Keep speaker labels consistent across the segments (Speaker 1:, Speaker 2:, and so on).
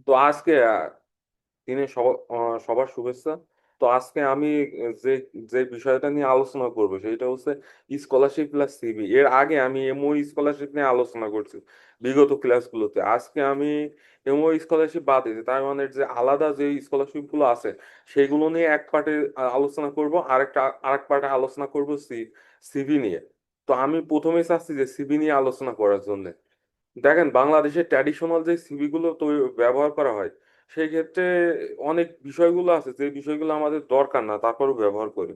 Speaker 1: তো আজকে সবার শুভেচ্ছা। তো আজকে আমি যে যে বিষয়টা নিয়ে আলোচনা করবো সেটা হচ্ছে স্কলারশিপ প্লাস সিবি। এর আগে আমি এমও স্কলারশিপ নিয়ে আলোচনা করছি বিগত ক্লাসগুলোতে। আজকে আমি এমও স্কলারশিপ বাদ দিয়েছি, তার মানে যে আলাদা যে স্কলারশিপ গুলো আছে সেগুলো নিয়ে এক পার্টে আলোচনা করব, আরেক পার্টে আলোচনা করব সিবি নিয়ে। তো আমি প্রথমেই চাচ্ছি যে সিবি নিয়ে আলোচনা করার জন্য। দেখেন, বাংলাদেশের ট্র্যাডিশনাল যে সিভি গুলো তো ব্যবহার করা হয়, সেই ক্ষেত্রে অনেক বিষয়গুলো আছে যে বিষয়গুলো আমাদের দরকার না, তারপরেও ব্যবহার করি।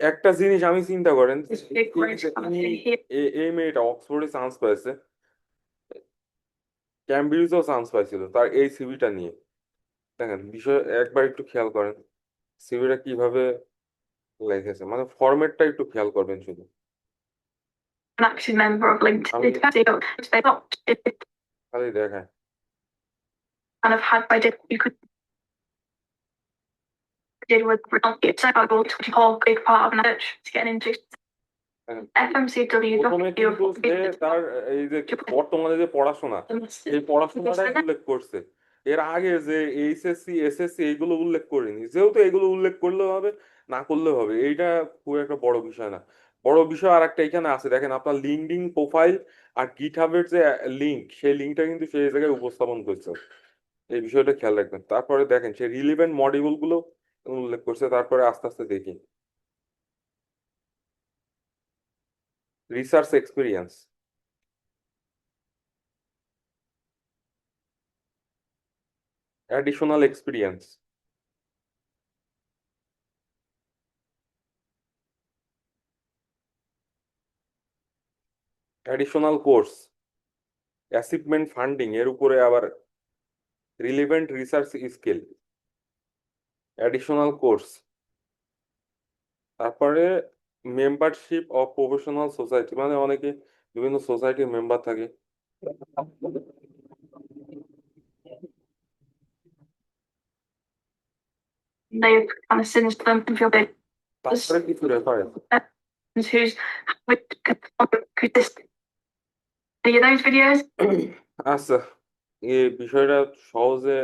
Speaker 1: একটা জিনিস আমি চিন্তা করেন, এই মেয়েটা অক্সফোর্ডে চান্স পাইছে, ক্যামব্রিজেও চান্স পাইছিল তার এই সিভিটা নিয়ে। দেখেন বিষয় একবার একটু খেয়াল করেন, সিভিটা কিভাবে লিখেছে, মানে ফরম্যাটটা একটু খেয়াল করবেন শুধু।
Speaker 2: An active member of
Speaker 1: আমি
Speaker 2: LinkedIn. They not
Speaker 1: খালি দেখায়।
Speaker 2: kind of had by did you could did with it's about to whole big part of an church to get into FMCW
Speaker 1: প্রথমে কিন্তু সে তার এই যে বর্তমানে যে পড়াশোনা, এই পড়াশোনাটাই উল্লেখ করছে। এর আগে যে এইচএসসি এসএসসি এইগুলো উল্লেখ করেনি, যেহেতু এগুলো উল্লেখ করলেও হবে, না করলেও হবে, এইটা খুব একটা বড় বিষয় না। বড় বিষয় আর একটা এখানে আছে, দেখেন আপনার লিঙ্কডইন প্রোফাইল আর গিটহাবের যে লিঙ্ক, সেই লিঙ্কটা কিন্তু সেই জায়গায় উপস্থাপন করছে। এই বিষয়টা খেয়াল রাখবেন। তারপরে দেখেন সে রিলিভেন্ট মডিউল গুলো উল্লেখ করছে। তারপরে আস্তে আস্তে দেখি research experience, additional experience, additional course, achievement funding, এর উপরে আবার relevant research skill, additional course, তারপরে মেম্বারশিপ অফ প্রফেশনাল সোসাইটি, মানে অনেকে বিভিন্ন সোসাইটির মেম্বার থাকে।
Speaker 2: they kind of sinister them and feel big.
Speaker 1: তারপরে কিছু reference
Speaker 2: Who's could this see those videos?
Speaker 1: আচ্ছা, এই বিষয়টা সহজে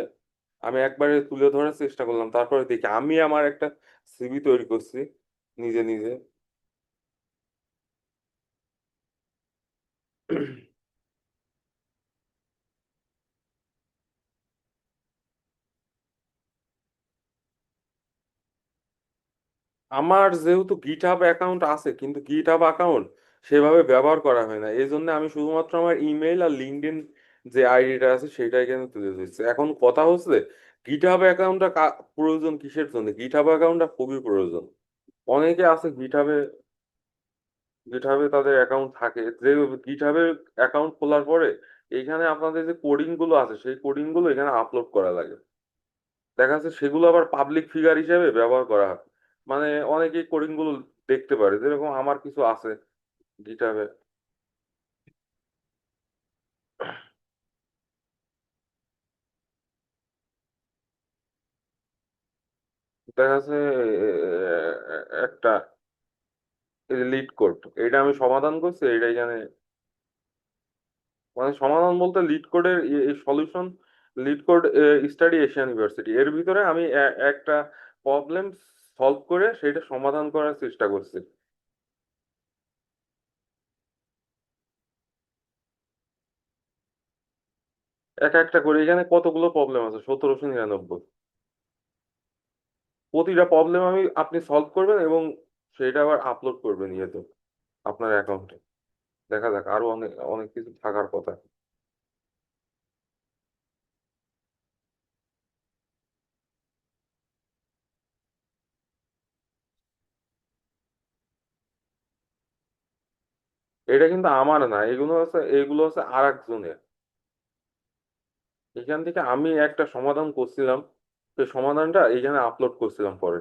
Speaker 1: আমি একবারে তুলে ধরার চেষ্টা করলাম। তারপরে দেখি আমি আমার একটা সিভি তৈরি করছি নিজে নিজে। আমার যেহেতু গিটহাব অ্যাকাউন্ট আছে, কিন্তু গিটহাব অ্যাকাউন্ট সেভাবে ব্যবহার করা হয় না, এই জন্য আমি শুধুমাত্র আমার ইমেল আর লিঙ্কডইন যে আইডিটা আছে সেটা এখানে তুলে ধরছি। এখন কথা হচ্ছে গিটহাব অ্যাকাউন্টটা প্রয়োজন কিসের জন্য। গিটহাব অ্যাকাউন্টটা খুবই প্রয়োজন। অনেকে আছে গিটহাবে, গিটহাবে তাদের অ্যাকাউন্ট থাকে, যে গিটহাবের অ্যাকাউন্ট খোলার পরে এইখানে আপনাদের যে কোডিং গুলো আছে সেই কোডিং গুলো এখানে আপলোড করা লাগে। দেখা যাচ্ছে সেগুলো আবার পাবলিক ফিগার হিসেবে ব্যবহার করা হয়, মানে অনেকেই কোডিং গুলো দেখতে পারে, যেরকম আমার কিছু আছে গিটহাবে। দেখা যাচ্ছে একটা লিড কোড, এটা আমি সমাধান করছি, এটা এখানে, মানে সমাধান বলতে লিড কোডের solution, lead code study Asian university, এর ভিতরে আমি একটা প্রবলেম সলভ করে সেটা সমাধান করার চেষ্টা করছি। একটা একটা করে এখানে কতগুলো প্রবলেম আছে, 1799। প্রতিটা প্রবলেম আপনি সলভ করবেন এবং সেটা আবার আপলোড করবেন ইয়েতে, আপনার অ্যাকাউন্টে। দেখা যাক, আরো অনেক অনেক কিছু থাকার কথা। এটা কিন্তু আমার না, এগুলো আছে আর একজনের। এখান থেকে আমি একটা সমাধান করছিলাম, সেই সমাধানটা এখানে আপলোড করছিলাম পরে।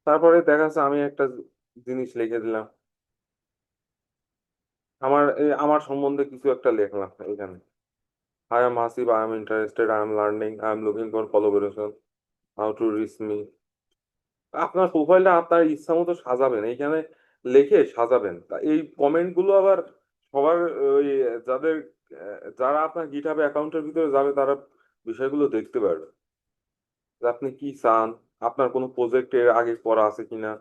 Speaker 1: তারপরে দেখা যাচ্ছে আমি একটা জিনিস লিখে দিলাম, আমার সম্বন্ধে কিছু একটা লিখলাম এখানে। I am Hasib, I am interested, I am learning, I am looking for collaboration, how to reach me। আপনার প্রোফাইলটা আপনার ইচ্ছা মতো সাজাবেন, এইখানে লিখে সাজাবেন। তা এই কমেন্ট গুলো আবার সবার ওই যাদের যারা আপনার গিটহাব অ্যাকাউন্টের ভিতরে যাবে তারা বিষয়গুলো দেখতে পারবে যে আপনি কি চান, আপনার কোনো প্রজেক্টে আগে করা আছে কিনা।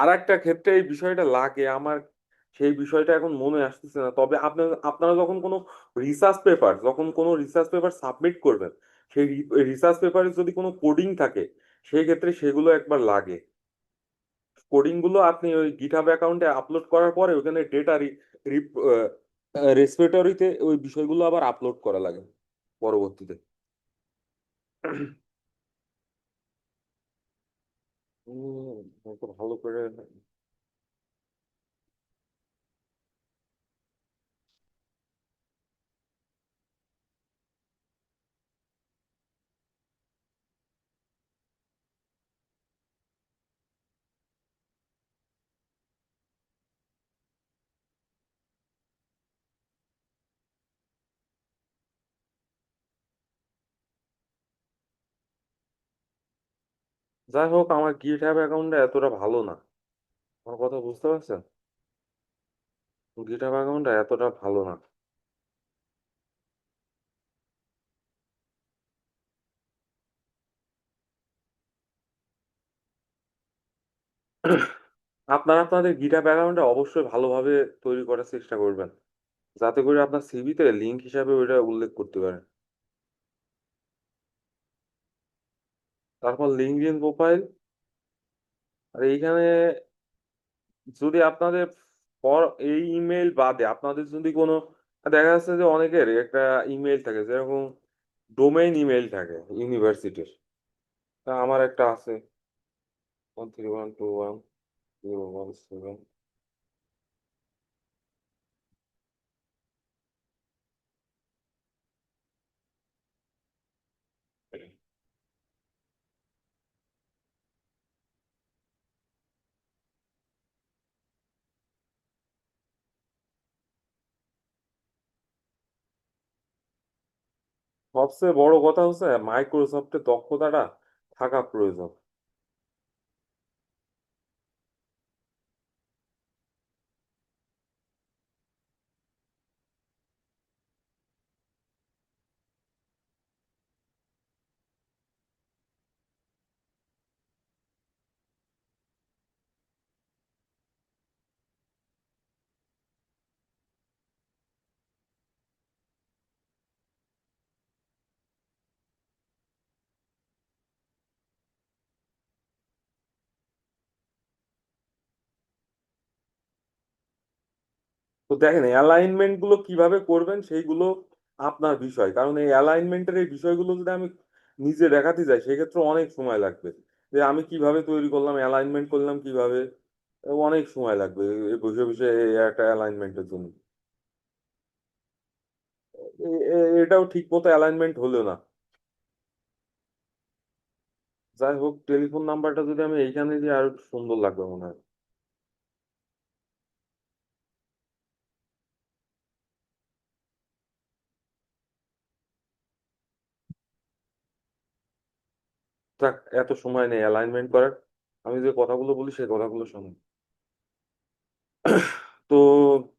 Speaker 1: আর একটা ক্ষেত্রে এই বিষয়টা লাগে আমার, সেই বিষয়টা এখন মনে আসতেছে না, তবে আপনারা যখন কোনো রিসার্চ পেপার সাবমিট করবেন, সেই রিসার্চ পেপারে যদি কোনো কোডিং থাকে, সেই ক্ষেত্রে সেগুলো একবার লাগে। কোডিং গুলো আপনি ওই গিটহাব অ্যাকাউন্টে আপলোড করার পরে ওখানে ডেটা রেসপিরেটরিতে ওই বিষয়গুলো আবার আপলোড করা লাগে পরবর্তীতে। এত ভালো করে যাই হোক, আমার গিটহাব অ্যাকাউন্টটা এতটা ভালো না। আমার কথা বুঝতে পারছেন? গিটহাব অ্যাকাউন্টটা এতটা ভালো না। আপনারা আপনাদের গিটহাব অ্যাকাউন্টটা অবশ্যই ভালোভাবে তৈরি করার চেষ্টা করবেন, যাতে করে আপনার সিভিতে লিঙ্ক হিসাবে ওইটা উল্লেখ করতে পারেন। তারপর লিঙ্কডইন প্রোফাইল, আর এইখানে যদি আপনাদের এই ইমেল বাদে আপনাদের যদি কোনো, দেখা যাচ্ছে যে অনেকের একটা ইমেল থাকে, যেরকম ডোমেইন ইমেল থাকে ইউনিভার্সিটির। তা আমার একটা আছে, 131210117। সবচেয়ে বড় কথা হচ্ছে মাইক্রোসফটের দক্ষতাটা থাকা প্রয়োজন। তো দেখেন অ্যালাইনমেন্ট গুলো কিভাবে করবেন সেইগুলো আপনার বিষয়, কারণ এই অ্যালাইনমেন্টের এই বিষয়গুলো যদি আমি নিজে দেখাতে যাই সেক্ষেত্রে অনেক সময় লাগবে। যে আমি কিভাবে তৈরি করলাম, অ্যালাইনমেন্ট করলাম কিভাবে, অনেক সময় লাগবে এই বসে বসে এই একটা অ্যালাইনমেন্টের জন্য। এটাও ঠিক মতো অ্যালাইনমেন্ট হলো না। যাই হোক, টেলিফোন নাম্বারটা যদি আমি এইখানে দিয়ে আরো একটু সুন্দর লাগবে মনে হয়। যাক, এত সময় নেই অ্যালাইনমেন্ট করার, আমি যে কথাগুলো বলি সেই কথাগুলো শুনুন। তো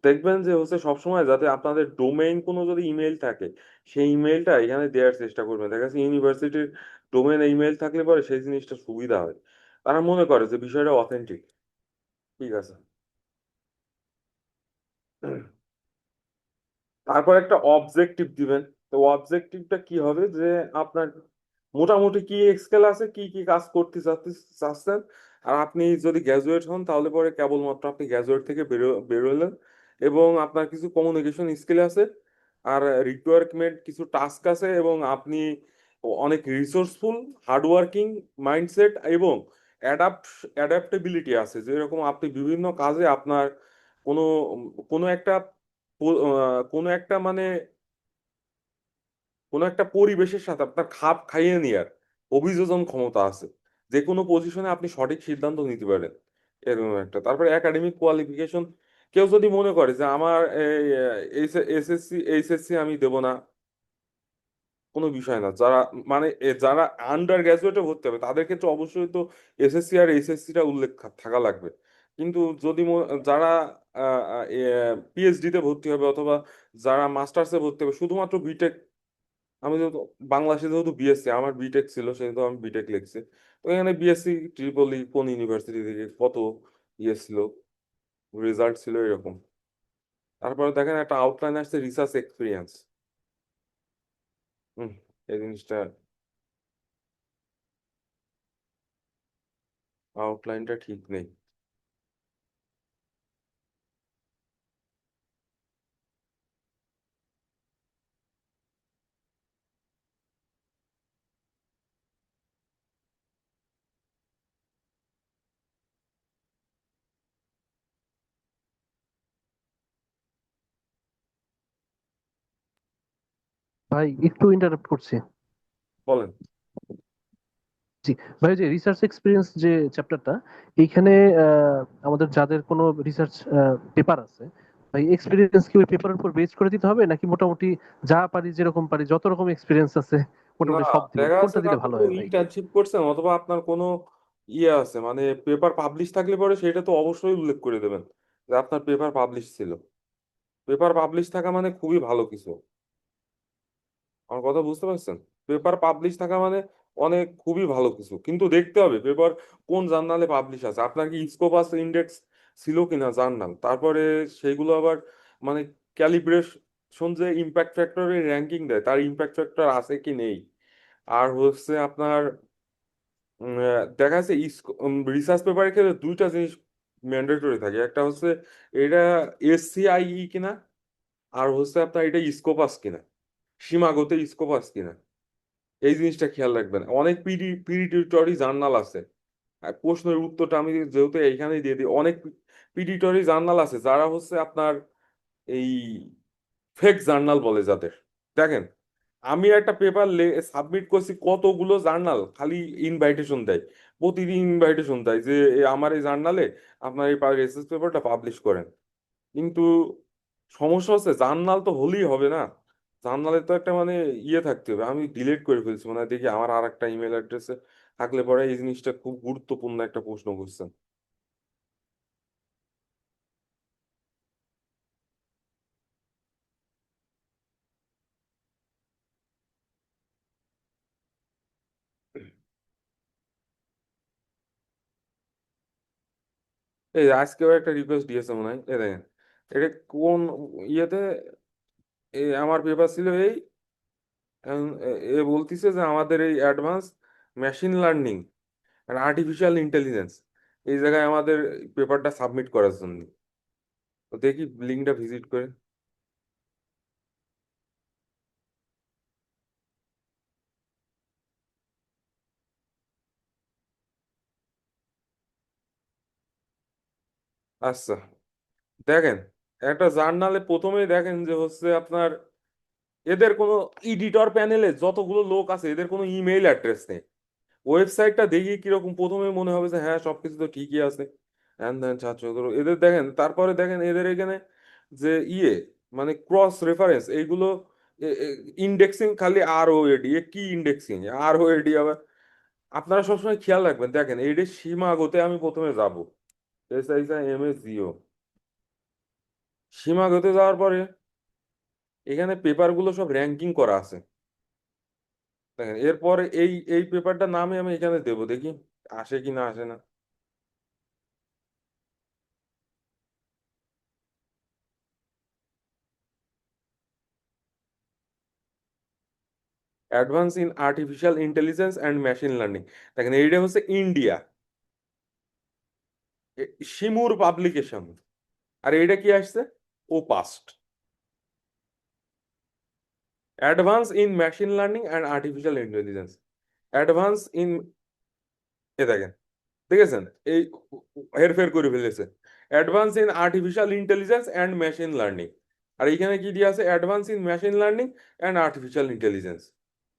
Speaker 1: দেখবেন যে হচ্ছে সবসময় যাতে আপনাদের ডোমেইন কোনো যদি ইমেল থাকে, সেই ইমেলটা এখানে দেওয়ার চেষ্টা করবেন। দেখা যাচ্ছে ইউনিভার্সিটির ডোমেইন ইমেল থাকলে পরে সেই জিনিসটা সুবিধা হয়, তারা মনে করে যে বিষয়টা অথেন্টিক। ঠিক আছে। তারপর একটা অবজেক্টিভ দিবেন। তো অবজেক্টিভটা কি হবে যে আপনার মোটামুটি কি স্কেল আছে, কি কি কাজ করতে চাচ্ছেন। আর আপনি যদি গ্র্যাজুয়েট হন তাহলে পরে কেবলমাত্র আপনি গ্র্যাজুয়েট থেকে বেরোলেন, এবং আপনার কিছু কমিউনিকেশন স্কিল আছে, আর রিকোয়ারমেন্ট কিছু টাস্ক আছে, এবং আপনি অনেক রিসোর্সফুল, হার্ডওয়ার্কিং মাইন্ডসেট এবং অ্যাডাপ্টেবিলিটি আছে, যেরকম আপনি বিভিন্ন কাজে আপনার কোনো কোনো একটা কোনো একটা মানে কোনো একটা পরিবেশের সাথে আপনার খাপ খাইয়ে নেওয়ার অভিযোজন ক্ষমতা আছে, যে কোনো পজিশনে আপনি সঠিক সিদ্ধান্ত নিতে পারেন, এরকম একটা। তারপরে একাডেমিক কোয়ালিফিকেশন, কেউ যদি মনে করে যে আমার এইচএসসি আমি দেব না, কোনো বিষয় না। যারা মানে যারা আন্ডার গ্রাজুয়েটে ভর্তি হবে তাদের ক্ষেত্রে অবশ্যই তো এসএসসি আর এইচএসসিটা উল্লেখ থাকা লাগবে। কিন্তু যদি যারা পিএইচডি তে ভর্তি হবে অথবা যারা মাস্টার্সে ভর্তি হবে, শুধুমাত্র বিটেক, আমি যেহেতু বাংলাদেশে যেহেতু বিএসসি, আমার বিটেক ছিল সেহেতু আমি বিটেক লিখছি, তো এখানে বিএসসি ট্রিপলি কোন ইউনিভার্সিটি থেকে কত ইয়ে ছিল, রেজাল্ট ছিল এরকম। তারপরে দেখেন একটা আউটলাইন আসছে রিসার্চ এক্সপিরিয়েন্স। হুম, এই জিনিসটা, আউটলাইনটা ঠিক নেই।
Speaker 3: ভাই একটু ইন্টারাপ্ট করছি।
Speaker 1: বলেন।
Speaker 3: জি ভাই, ওই যে রিসার্চ এক্সপিরিয়েন্স যে চ্যাপ্টারটা, এইখানে আমাদের যাদের কোনো রিসার্চ পেপার আছে, ভাই এক্সপিরিয়েন্স কি ওই পেপারের উপর বেস করে দিতে হবে, নাকি মোটামুটি যা পারি যেরকম পারি যত রকম এক্সপিরিয়েন্স আছে
Speaker 1: না,
Speaker 3: মোটামুটি সব দিব,
Speaker 1: দেখা যাচ্ছে
Speaker 3: কোনটা
Speaker 1: যে
Speaker 3: দিলে
Speaker 1: আপনি
Speaker 3: ভালো
Speaker 1: তো
Speaker 3: হয় ভাই?
Speaker 1: ইন্টার্নশিপ করছেন অথবা আপনার কোনো ইয়ে আছে, মানে পেপার পাবলিশ থাকলে পরে সেটা তো অবশ্যই উল্লেখ করে দেবেন যে আপনার পেপার পাবলিশ ছিল। পেপার পাবলিশ থাকা মানে খুবই ভালো কিছু। আমার কথা বুঝতে পারছেন? পেপার পাবলিশ থাকা মানে অনেক খুবই ভালো কিছু, কিন্তু দেখতে হবে পেপার কোন জার্নালে পাবলিশ আছে, আপনার কি স্কোপাস ইন্ডেক্স ছিল কিনা জার্নাল, তারপরে সেইগুলো আবার মানে ক্যালিব্রেশন, যে ইম্প্যাক্ট ফ্যাক্টরের র্যাঙ্কিং দেয় তার ইম্প্যাক্ট ফ্যাক্টর আছে কি নেই। আর হচ্ছে আপনার দেখা যাচ্ছে রিসার্চ পেপারের ক্ষেত্রে দুইটা জিনিস ম্যান্ডেটরি থাকে, একটা হচ্ছে এটা এসসিআইই কিনা, আর হচ্ছে আপনার এটা স্কোপাস কিনা, সীমাগত স্কোপাস কিনা। এই জিনিসটা খেয়াল রাখবেন। অনেক পিডিটরি জার্নাল আছে, আর প্রশ্নের উত্তরটা আমি যেহেতু এইখানেই দিয়ে দিই, অনেক পিডিটরি জার্নাল আছে যারা হচ্ছে আপনার এই ফেক জার্নাল বলে যাদের। দেখেন, আমি একটা পেপার সাবমিট করছি, কতগুলো জার্নাল খালি ইনভাইটেশন দেয়, প্রতিদিন ইনভাইটেশন দেয় যে আমার এই জার্নালে আপনার এই রিসার্চ পেপারটা পাবলিশ করেন। কিন্তু সমস্যা হচ্ছে জার্নাল তো হলেই হবে না, জার্নালে তো একটা মানে ইয়ে থাকতে হবে। আমি ডিলিট করে ফেলছি, মানে দেখি আমার আর একটা ইমেল অ্যাড্রেসে থাকলে পরে এই জিনিসটা খুব গুরুত্বপূর্ণ একটা প্রশ্ন করছেন। এই যে আজকেও একটা রিকোয়েস্ট দিয়েছে মনে হয়, এ দেখেন এটা কোন ইয়েতে, আমার পেপার ছিল এই, এখন এ বলতিছে যে আমাদের এই অ্যাডভান্স মেশিন লার্নিং আর আর্টিফিশিয়াল ইন্টেলিজেন্স এই জায়গায় আমাদের পেপারটা সাবমিট করার জন্য। তো দেখি লিঙ্কটা ভিজিট করে। আচ্ছা, দেখেন একটা জার্নালে প্রথমেই দেখেন যে হচ্ছে আপনার এদের কোনো এডিটর প্যানেলে যতগুলো লোক আছে এদের কোনো ইমেইল অ্যাড্রেস নেই। ওয়েবসাইটটা দেখি কিরকম, প্রথমে মনে হবে যে হ্যাঁ সবকিছু তো ঠিকই আছে, হ্যান ত্যান ছাত্র এদের দেখেন, তারপরে দেখেন এদের এখানে যে ইয়ে মানে ক্রস রেফারেন্স এইগুলো, ইন্ডেক্সিং খালি আর ও এডি, এ কি ইন্ডেক্সিং আর ও এডি আবার। আপনারা সবসময় খেয়াল রাখবেন, দেখেন এইটা সীমাগতে আমি প্রথমে যাব, এস আই এম এস জিও, সীমাগতে যাওয়ার পরে এখানে পেপারগুলো সব র্যাঙ্কিং করা আছে। দেখেন এরপরে এই পেপারটার নামে আমি এখানে দেবো, দেখি আসে কি না আসে না। Advance in artificial intelligence and machine learning. দেখেন এইটা হচ্ছে ইন্ডিয়া, শিমুর পাবলিকেশন। আর এইটা কি আসছে? ও past, advance in machine learning and artificial intelligence, advance in, এ দেখেন, দেখেছেন এই হেরফের করে ফেলেছে, advance in artificial intelligence and machine learning, আর এখানে কি দিয়ে আছে advance in machine learning and artificial intelligence.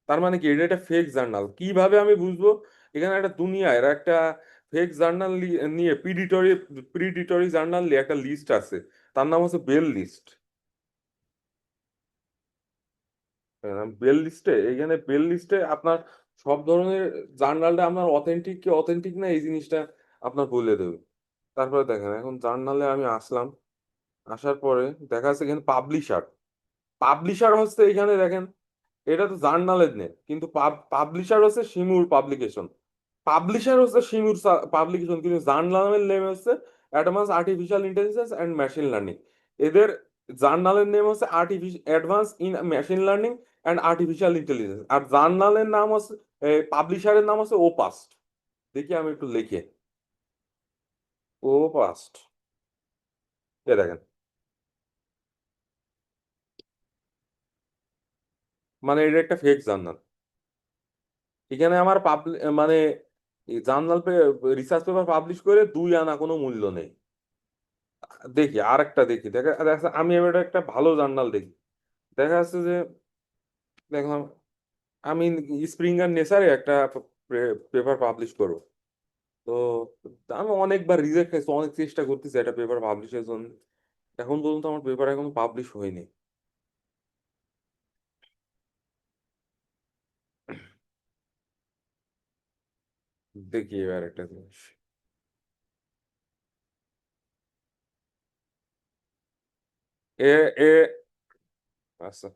Speaker 1: তার মানে কি এটা একটা ফেক জার্নাল, কিভাবে আমি বুঝবো? এখানে একটা দুনিয়া এর একটা ফেক জার্নাল নিয়ে প্রিডিটরি জার্নাল নিয়ে একটা লিস্ট আছে, তার নাম হচ্ছে বেল লিস্ট। বেল লিস্টে, এখানে বেল লিস্টে আপনার সব ধরনের জার্নালটা আপনার অথেন্টিক কি অথেন্টিক না এই জিনিসটা আপনার বলে দেবে। তারপরে দেখেন এখন জার্নালে আমি আসলাম, আসার পরে দেখা যাচ্ছে এখানে পাবলিশার, পাবলিশার হচ্ছে এখানে দেখেন, এটা তো জার্নালের নেই কিন্তু পাবলিশার হচ্ছে শিমুর পাবলিকেশন, পাবলিশার হচ্ছে শিমুর পাবলিকেশন, কিন্তু জার্নালের নেম হচ্ছে advance artificial intelligence and machine learning. এদের জার্নালের নেম হচ্ছে artificial advance in machine learning and artificial intelligence, আর জার্নালের নাম হচ্ছে, পাবলিশারের নাম হচ্ছে ওপাস্ট। দেখি আমি একটু লিখে, ওপাস্ট, এ দেখেন, মানে এটা একটা ফেক জার্নাল। এখানে আমার মানে জার্নাল রিসার্চ পেপার পাবলিশ করে 2 আনা কোনো মূল্য নেই। দেখি আর একটা দেখি, দেখা যাচ্ছে আমি এবার একটা ভালো জার্নাল দেখি, দেখা যাচ্ছে যে দেখলাম আমি স্প্রিঙ্গার নেচারে একটা পেপার পাবলিশ করবো, তো আমি অনেকবার রিজেক্ট হয়েছি, অনেক চেষ্টা করতেছি একটা পেপার পাবলিশের জন্য, এখন পর্যন্ত আমার পেপার এখনো পাবলিশ হয়নি। দেখি এবার একটা জিনিস, এ এ আচ্ছা,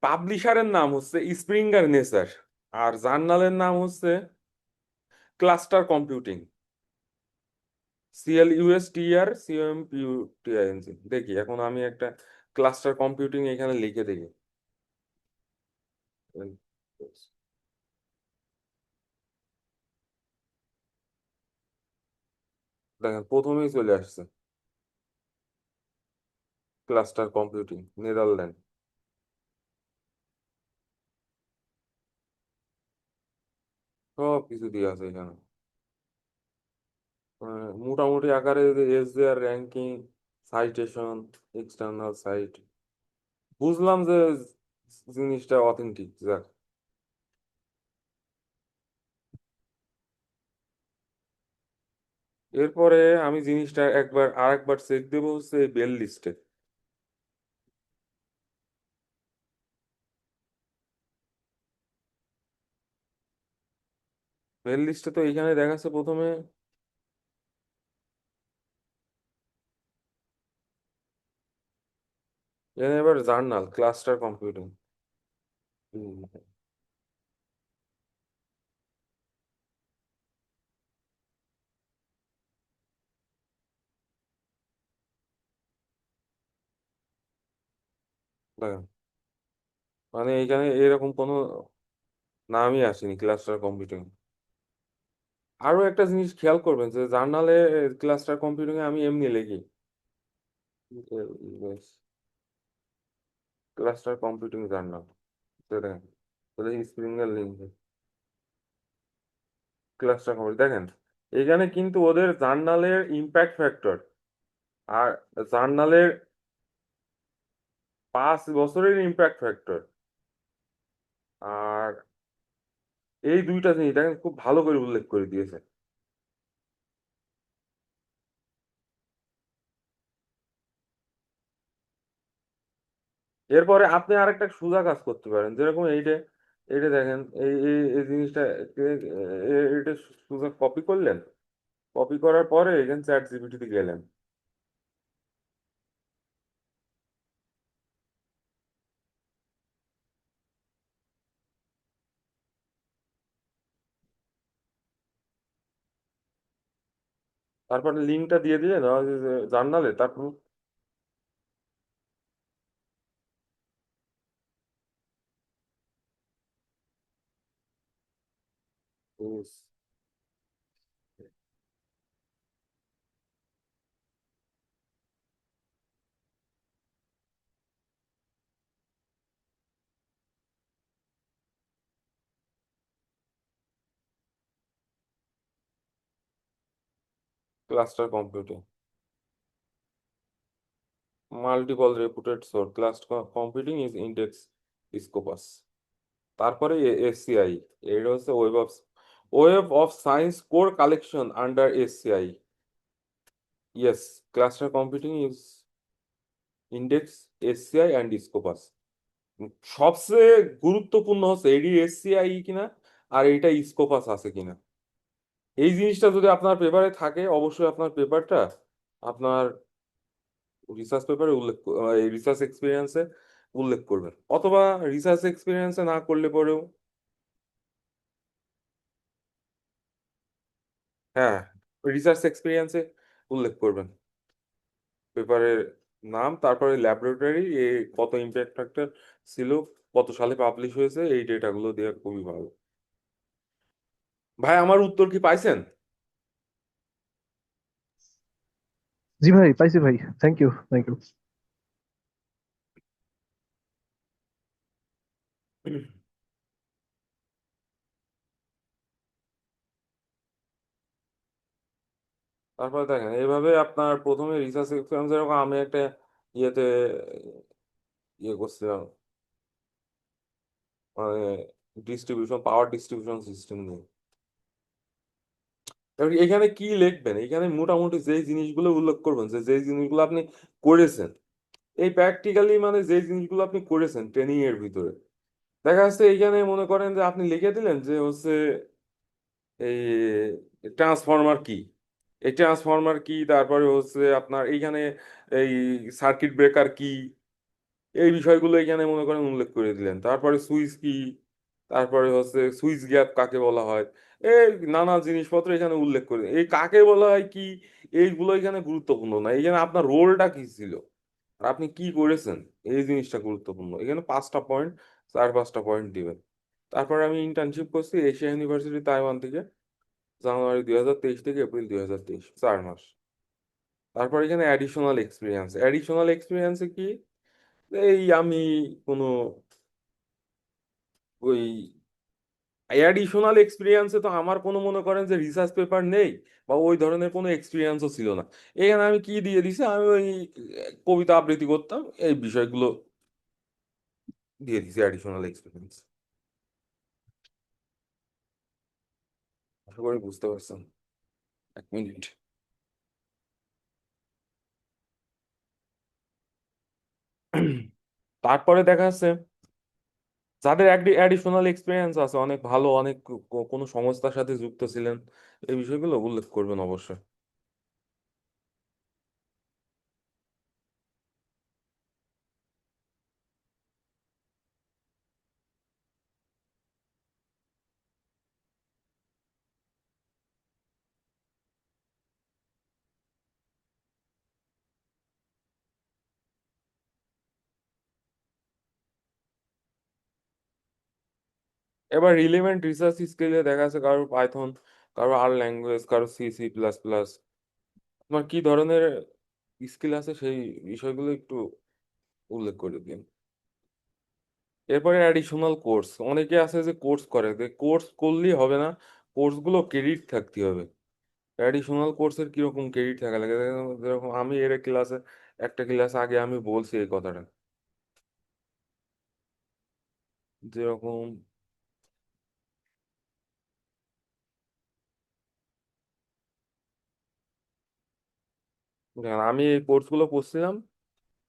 Speaker 1: পাবলিশারের নাম হচ্ছে স্প্রিঙ্গার নেচার, আর জার্নালের নাম হচ্ছে ক্লাস্টার কম্পিউটিং, CLUSTRCOMPUTING। দেখি এখন আমি একটা ক্লাস্টার কম্পিউটিং এখানে লিখে দেখি, দেখেন প্রথমেই চলে আসছে ক্লাস্টার কম্পিউটিং, নেদারল্যান্ড, সব কিছু দিয়ে আছে এখানে। মোটামুটি আকারে SDR ranking, citation, external site, বুঝলাম যে জিনিসটা অথেন্টিক। যাক, এরপরে আমি জিনিসটা একবার আর একবার চেক দেবো হচ্ছে বেল লিস্টে, বেল লিস্টে তো এইখানে দেখাচ্ছে প্রথমে, এখানে এবার জার্নাল ক্লাস্টার কম্পিউটিং, দেখেন মানে এইখানে এরকম কোনো নামই আসেনি ক্লাস্টার কম্পিউটিং। আরো একটা জিনিস খেয়াল করবেন যে জার্নালে ক্লাস্টার কম্পিউটিং এ আমি এমনি লিখি ক্লাস্টার কম্পিউটিং জার্নাল, দেখেন তাহলে স্প্রিঙ্গার লিঙ্ক, ক্লাস্টার কম্পিউটিং দেখেন, এখানে কিন্তু ওদের জার্নালের ইম্প্যাক্ট ফ্যাক্টর আর জার্নালের 5 বছরের ইম্প্যাক্ট ফ্যাক্টর, আর এই দুইটা জিনিস দেখেন খুব ভালো করে উল্লেখ করে দিয়েছে। এরপরে আপনি আরেকটা সোজা কাজ করতে পারেন, যেরকম এইটা, এইটা দেখেন এই এই এই জিনিসটা এটা সোজা কপি করলেন, কপি করার পরে এখানে চ্যাট জিপিটিতে গেলেন, তারপরে লিঙ্কটা দিয়ে দিলেন জার্নালে, তারপর উস, cluster computing, multiple reputed source, cluster computing is index Scopus. তারপরে এসসিআই, এটা হচ্ছে web of science core collection under SCI. Yes, cluster computing is index SCI and Scopus. সবচেয়ে গুরুত্বপূর্ণ হচ্ছে এডি এসসিআই কিনা আর এইটা স্কোপাস আছে কিনা। এই জিনিসটা যদি আপনার পেপারে থাকে, অবশ্যই আপনার পেপারটা আপনার রিসার্চ পেপারে রিসার্চ এক্সপিরিয়েন্সে উল্লেখ করবেন, অথবা রিসার্চ এক্সপিরিয়েন্সে না করলে পরেও, হ্যাঁ, রিসার্চ এক্সপিরিয়েন্সে উল্লেখ করবেন পেপারের নাম, তারপরে ল্যাবরেটরি কত ইম্প্যাক্ট ফ্যাক্টর ছিল, কত সালে পাবলিশ হয়েছে, এই ডেটাগুলো দেওয়া খুবই ভালো। ভাই আমার উত্তর কি পাইছেন?
Speaker 3: জি ভাই, পাইছি ভাই, থ্যাংক ইউ, থ্যাংক ইউ।
Speaker 1: তারপরে দেখেন এইভাবে আপনার প্রথমে রিসার্চ এক্সপিরিয়েন্স, যেরকম আমি একটা ইয়েতে করছিলাম, মানে পাওয়ার ডিস্ট্রিবিউশন সিস্টেম নিয়ে। এবার এখানে কি লিখবেন, এখানে মোটামুটি যে জিনিসগুলো উল্লেখ করবেন, যে জিনিসগুলো আপনি করেছেন, এই প্র্যাকটিক্যালি মানে যে জিনিসগুলো আপনি করেছেন ট্রেনিং এর ভিতরে, দেখা যাচ্ছে এইখানে মনে করেন যে আপনি লিখে দিলেন যে হচ্ছে এই ট্রান্সফরমার কি, এই ট্রান্সফরমার কি, তারপরে হচ্ছে আপনার এইখানে এই সার্কিট ব্রেকার কি, এই বিষয়গুলো এখানে মনে করেন উল্লেখ করে দিলেন। তারপরে সুইচ কি, তারপরে হচ্ছে সুইচ গ্যাপ কাকে বলা হয়, এই নানা জিনিসপত্র এখানে উল্লেখ করে এই কাকে বলা হয় কি, এইগুলো এখানে গুরুত্বপূর্ণ না, এখানে আপনার রোলটা কি ছিল আর আপনি কি করেছেন, এই জিনিসটা গুরুত্বপূর্ণ। এখানে 5টা পয়েন্ট, 4-5টা পয়েন্ট দিবেন। তারপরে আমি ইন্টার্নশিপ করছি এশিয়া ইউনিভার্সিটি তাইওয়ান থেকে, জানুয়ারি 2023 থেকে এপ্রিল 2023, 4 মাস। তারপর এখানে অ্যাডিশনাল এক্সপিরিয়েন্সে কি, এই আমি কোনো ওই অ্যাডিশনাল এক্সপিরিয়েন্সে তো আমার কোনো মনে করেন যে রিসার্চ পেপার নেই বা ওই ধরনের কোনো এক্সপিরিয়েন্সও ছিল না। এখানে আমি কি দিয়ে দিছি, আমি ওই কবিতা আবৃত্তি করতাম, এই বিষয়গুলো দিয়ে দিছি অ্যাডিশনাল এক্সপিরিয়েন্স। আশা করি বুঝতে পারছেন। 1 মিনিট। তারপরে দেখা যাচ্ছে যাদের অ্যাডিশনাল এক্সপিরিয়েন্স আছে অনেক ভালো, অনেক কোনো সংস্থার সাথে যুক্ত ছিলেন, এই বিষয়গুলো উল্লেখ করবেন অবশ্যই। এবার রিলেভেন্ট রিসার্চ স্কিলে দেখা যাচ্ছে কারো পাইথন, কারো আর ল্যাঙ্গুয়েজ, কারো সি++। তোমার কি ধরনের স্কিল আছে সেই বিষয়গুলো একটু উল্লেখ করে দিন। এরপরে অ্যাডিশনাল কোর্স, অনেকে আছে যে কোর্স করে, কোর্স করলেই হবে না, কোর্সগুলো ক্রেডিট থাকতে হবে। অ্যাডিশনাল কোর্সের কিরকম ক্রেডিট থাকা লাগে, যেরকম আমি এর ক্লাসে একটা ক্লাস আগে আমি বলছি এই কথাটা, যেরকম দেখেন, আমি এই কোর্সগুলো করছিলাম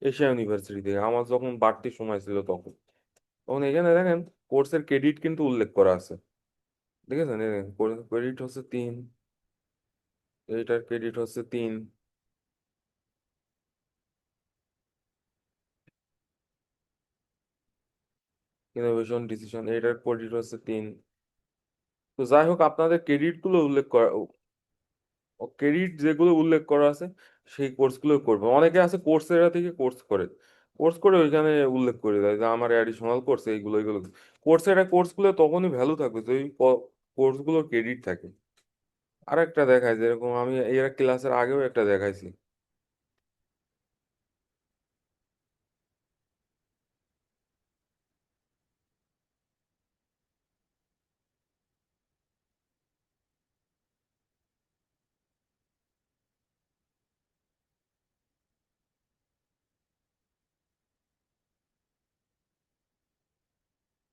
Speaker 1: এশিয়া ইউনিভার্সিটি থেকে, আমার যখন বাড়তি সময় ছিল তখন, তখন এখানে দেখেন কোর্সের ক্রেডিট কিন্তু উল্লেখ করা আছে, দেখেছেন? ক্রেডিট হচ্ছে 3, এইটার ক্রেডিট হচ্ছে 3, ইনোভেশন ডিসিশন এইটার ক্রেডিট হচ্ছে 3। তো যাই হোক, আপনাদের ক্রেডিট গুলো উল্লেখ করা, ক্রেডিট যেগুলো উল্লেখ করা আছে সেই কোর্সগুলো করবে। অনেকে আছে কোর্সেরা থেকে কোর্স করে ওইখানে উল্লেখ করে দেয় যে আমার অ্যাডিশনাল কোর্স এইগুলো। কোর্সগুলো তখনই ভ্যালু থাকবে যদি কোর্সগুলোর ক্রেডিট থাকে। আর একটা দেখায়, যেরকম আমি এর ক্লাসের আগেও একটা দেখাইছি,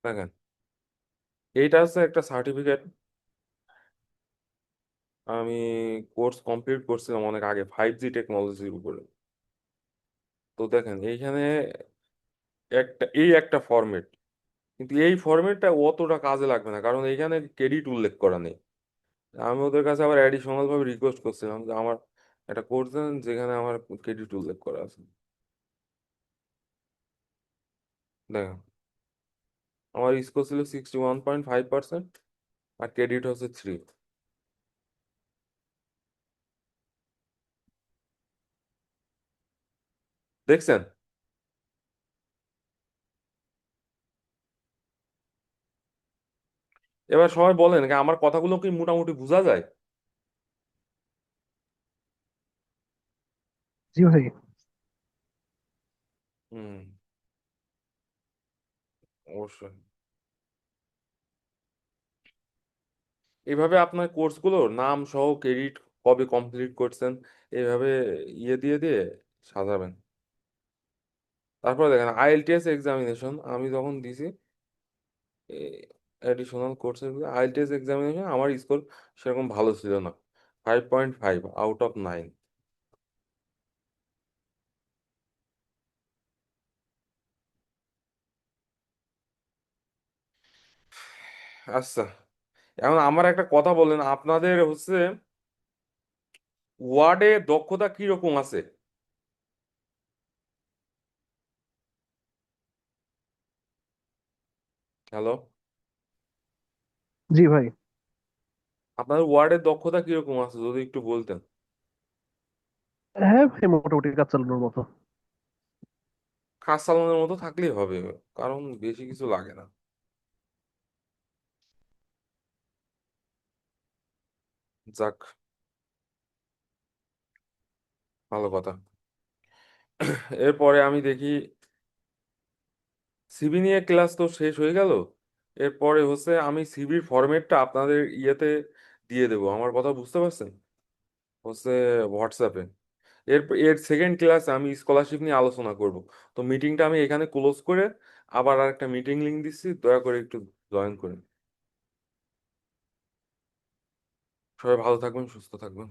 Speaker 1: দেখেন, এইটা হচ্ছে একটা সার্টিফিকেট। আমি কোর্স কমপ্লিট করছিলাম অনেক আগে 5G টেকনোলজির উপরে। তো দেখেন এইখানে একটা ফরম্যাট, কিন্তু এই ফরম্যাটটা অতটা কাজে লাগবে না, কারণ এইখানে ক্রেডিট উল্লেখ করা নেই। আমি ওদের কাছে আবার অ্যাডিশনাল ভাবে রিকোয়েস্ট করছিলাম যে আমার একটা কোর্স দেন যেখানে আমার ক্রেডিট উল্লেখ করা আছে। দেখেন, আমার স্কোর ছিল 61.5%, আর ক্রেডিট হচ্ছে 3। দেখছেন? এবার সবাই বলেন কি আমার কথাগুলো কি মোটামুটি বোঝা যায়?
Speaker 3: জি ভাই।
Speaker 1: হুম, অবশ্যই। এইভাবে আপনার কোর্সগুলোর নাম সহ ক্রেডিট, কবে কমপ্লিট করছেন, এইভাবে ইয়ে দিয়ে দিয়ে সাজাবেন। তারপরে দেখেন আইএলটিএস এক্সামিনেশন আমি যখন দিছি, অ্যাডিশনাল কোর্সের আইএলটিএস এক্সামিনেশন আমার স্কোর সেরকম ভালো ছিল না, 5.5 আউট অফ 9। আচ্ছা, এখন আমার একটা কথা বলেন, আপনাদের হচ্ছে ওয়ার্ডে দক্ষতা কিরকম আছে? হ্যালো,
Speaker 3: জি ভাই।
Speaker 1: আপনাদের ওয়ার্ডের দক্ষতা কিরকম আছে যদি একটু বলতেন।
Speaker 3: হ্যাঁ ভাই, মোটামুটি কাজ চালানোর মতো।
Speaker 1: কাজ চালানোর মতো থাকলেই হবে, কারণ বেশি কিছু লাগে না। যাক, ভালো কথা। এরপরে আমি দেখি সিবি নিয়ে ক্লাস তো শেষ হয়ে গেল। এরপরে হচ্ছে আমি সিবির ফরম্যাটটা আপনাদের ইয়েতে দিয়ে দেবো, আমার কথা বুঝতে পারছেন, হচ্ছে হোয়াটসঅ্যাপে। এর এর সেকেন্ড ক্লাসে আমি স্কলারশিপ নিয়ে আলোচনা করব। তো মিটিংটা আমি এখানে ক্লোজ করে আবার আরেকটা মিটিং লিংক দিচ্ছি, দয়া করে একটু জয়েন করেন। সবাই ভালো থাকবেন, সুস্থ থাকবেন।